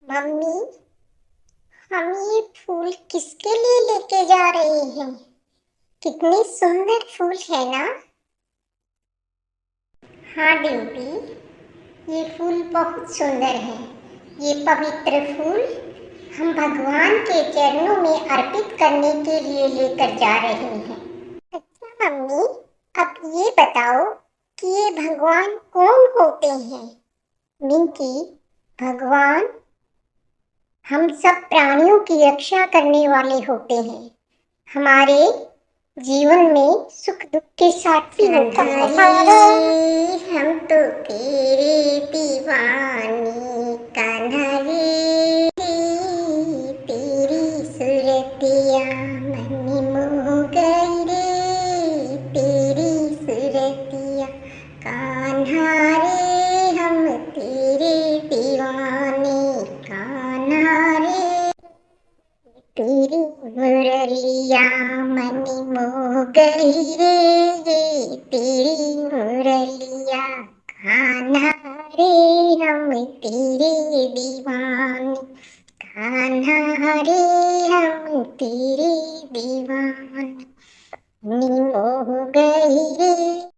Mummy, हम ये फूल किसके लिए लेके जा रहे हैं? कितने सुंदर फूल है ना। हाँ डिम्पी, ये फूल बहुत सुंदर है। ये पवित्र फूल हम भगवान के चरणों में अर्पित करने के लिए लेकर जा रहे हैं। अच्छा मम्मी, अब ये बताओ कि ये भगवान कौन होते हैं? मिंकी, भगवान हम सब प्राणियों की रक्षा करने वाले होते हैं। हमारे जीवन में सुख दुख के साथ भी होता है। हम तो तेरे दीवाने कान्हा रे, तेरी सूरतिया मन मोह गई रे, तेरी सूरतिया कान्हा रे, हम तेरे दीवाने कान्हा रे, तेरी मुरलिया मन मोह गई रे, ये तेरी मुरलिया कान्हा रे, हम तेरे दीवाने कान्हा रे, हम तेरे दीवाने मोह गई रे।